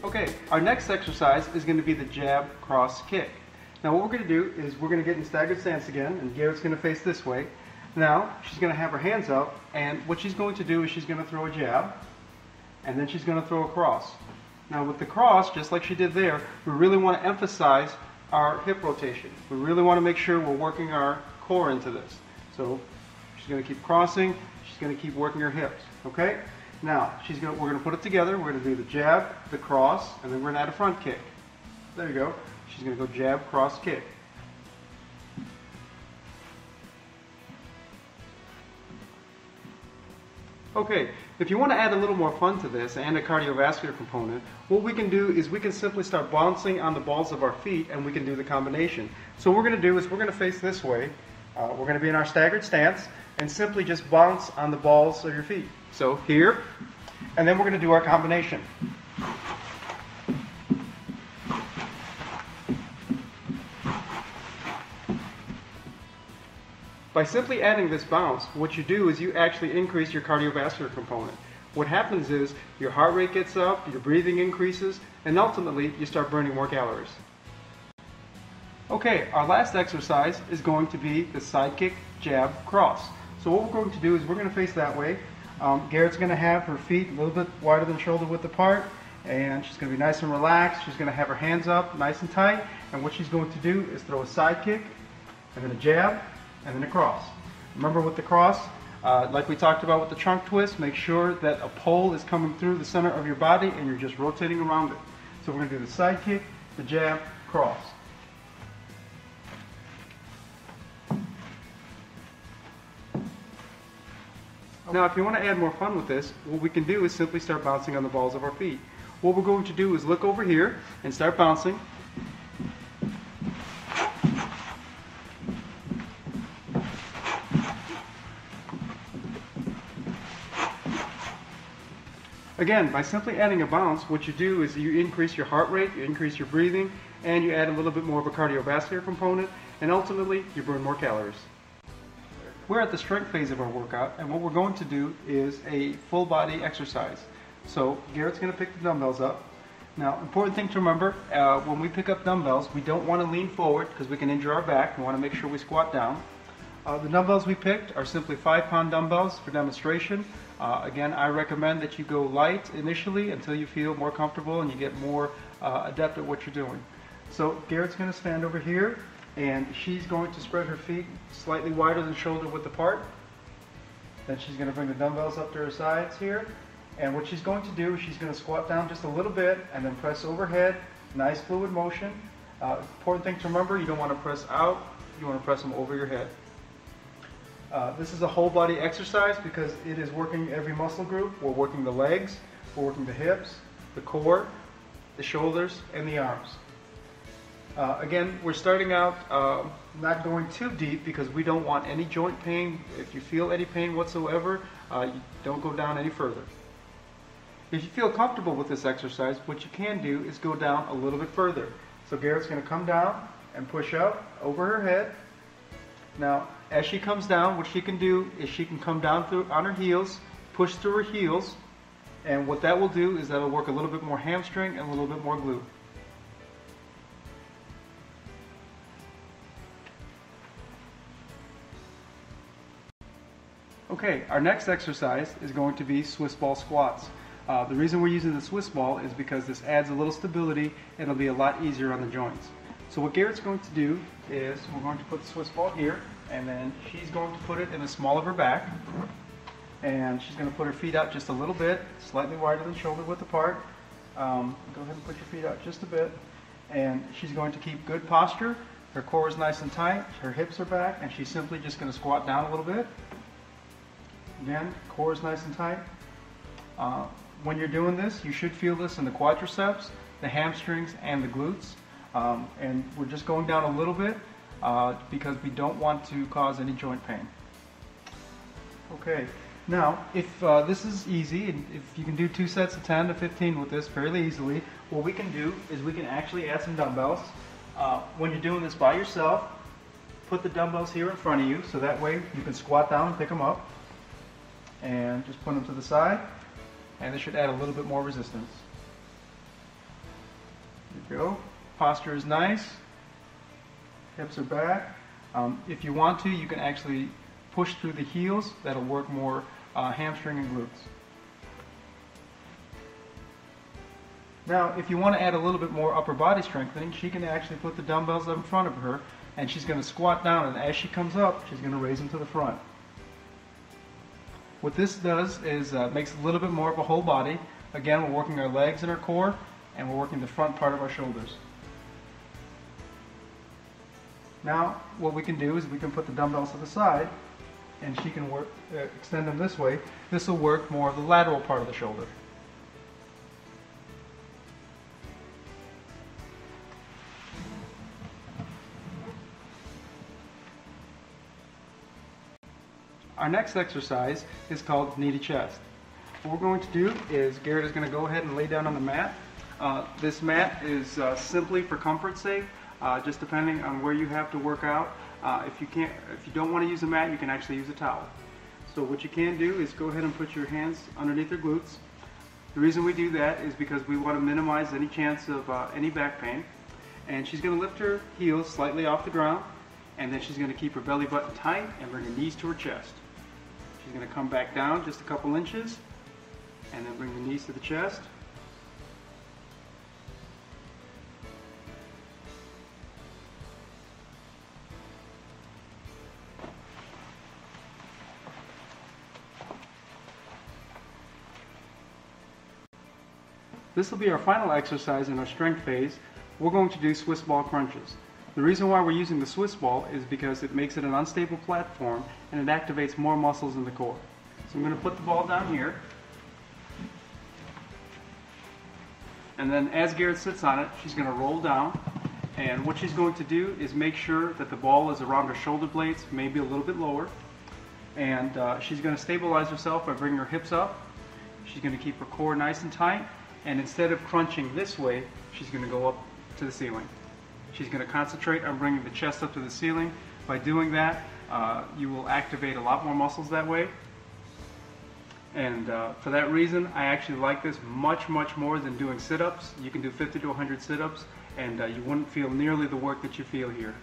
Okay, our next exercise is going to be the jab cross kick. Now what we're going to do is we're going to get in staggered stance again, and Garrett's going to face this way. Now she's going to have her hands up, and what she's going to do is she's going to throw a jab, and then she's going to throw a cross. Now with the cross, just like she did there, we really want to emphasize our hip rotation. We really want to make sure we're working our core into this. So she's going to keep crossing, she's going to keep working her hips, okay? Now we're going to put it together. We're going to do the jab, the cross, and then we're going to add a front kick. There you go. She's going to go jab, cross, kick. Okay, if you want to add a little more fun to this and a cardiovascular component, what we can do is we can simply start bouncing on the balls of our feet, and we can do the combination. So what we're going to do is we're going to face this way. We're going to be in our staggered stance and simply just bounce on the balls of your feet. So here, and then we're going to do our combination. By simply adding this bounce, what you do is you actually increase your cardiovascular component. What happens is your heart rate gets up, your breathing increases, and ultimately you start burning more calories. Okay, our last exercise is going to be the Sidekick Jab Cross. So what we're going to do is we're going to face that way. Garrett's going to have her feet a little bit wider than shoulder width apart, and she's going to be nice and relaxed. She's going to have her hands up nice and tight, and what she's going to do is throw a side kick, and then a jab, and then a cross. Remember with the cross, like we talked about with the trunk twist, make sure that a pole is coming through the center of your body and you're just rotating around it. So we're going to do the side kick, the jab, cross. Now if you want to add more fun with this, what we can do is simply start bouncing on the balls of our feet. What we're going to do is look over here and start bouncing. Again, by simply adding a bounce, what you do is you increase your heart rate, you increase your breathing, and you add a little bit more of a cardiovascular component, and ultimately you burn more calories. We're at the strength phase of our workout, and what we're going to do is a full body exercise. So Garrett's going to pick the dumbbells up. Now, important thing to remember, when we pick up dumbbells, we don't want to lean forward because we can injure our back. We want to make sure we squat down. The dumbbells we picked are simply 5-pound dumbbells for demonstration. Again, I recommend that you go light initially until you feel more comfortable and you get more adept at what you're doing. So Garrett's going to stand over here, and she's going to spread her feet slightly wider than shoulder width apart. Then she's going to bring the dumbbells up to her sides here, and what she's going to do is she's going to squat down just a little bit and then press overhead. Nice fluid motion. Important thing to remember, you don't want to press out, you want to press them over your head. This is a whole body exercise because it is working every muscle group. We're working the legs, we're working the hips, the core, the shoulders, and the arms. Again, we're starting out not going too deep because we don't want any joint pain. If you feel any pain whatsoever, you don't go down any further. If you feel comfortable with this exercise, what you can do is go down a little bit further. So Garrett's going to come down and push up over her head. Now, as she comes down, what she can do is she can come down on her heels, push through her heels, and what that will do is that will work a little bit more hamstring and a little bit more glute. Okay, our next exercise is going to be Swiss ball squats. The reason we're using the Swiss ball is because this adds a little stability and it'll be a lot easier on the joints. So what Garrett's going to do is we're going to put the Swiss ball here, and then she's going to put it in the small of her back, and she's going to put her feet out just a little bit, slightly wider than shoulder width apart. Go ahead and put your feet out just a bit, and she's going to keep good posture. Her core is nice and tight, her hips are back, and she's simply just going to squat down a little bit. Again, core is nice and tight. When you're doing this, you should feel this in the quadriceps, the hamstrings, and the glutes. And we're just going down a little bit because we don't want to cause any joint pain. Okay, now if this is easy, and if you can do 2 sets of 10 to 15 with this fairly easily, what we can do is we can actually add some dumbbells. When you're doing this by yourself, put the dumbbells here in front of you so that way you can squat down and pick them up. And just put them to the side, and this should add a little bit more resistance. There you go. Posture is nice. Hips are back. If you want to, you can actually push through the heels. That'll work more hamstring and glutes. Now, if you want to add a little bit more upper body strengthening, she can actually put the dumbbells up in front of her, and she's going to squat down, and as she comes up, she's going to raise them to the front. What this does is makes a little bit more of a whole body. Again, we're working our legs and our core, and we're working the front part of our shoulders. Now, what we can do is we can put the dumbbells to the side, and she can work, extend them this way. This will work more of the lateral part of the shoulder. Our next exercise is called knee to chest. What we're going to do is Garrett is going to go ahead and lay down on the mat. This mat is simply for comfort's sake, just depending on where you have to work out. If you don't want to use a mat, you can actually use a towel. So what you can do is go ahead and put your hands underneath your glutes. The reason we do that is because we want to minimize any chance of any back pain. And she's going to lift her heels slightly off the ground, and then she's going to keep her belly button tight and bring her knees to her chest. She's going to come back down just a couple inches, and then bring the knees to the chest. This will be our final exercise in our strength phase. We're going to do Swiss ball crunches. The reason why we're using the Swiss ball is because it makes it an unstable platform and it activates more muscles in the core. So I'm going to put the ball down here. And then as Garrett sits on it, she's going to roll down. And what she's going to do is make sure that the ball is around her shoulder blades, maybe a little bit lower. And she's going to stabilize herself by bringing her hips up. She's going to keep her core nice and tight. And instead of crunching this way, she's going to go up to the ceiling. She's going to concentrate on bringing the chest up to the ceiling. By doing that, you will activate a lot more muscles that way. And for that reason, I actually like this much more than doing sit-ups. You can do 50 to 100 sit-ups, and you wouldn't feel nearly the work that you feel here.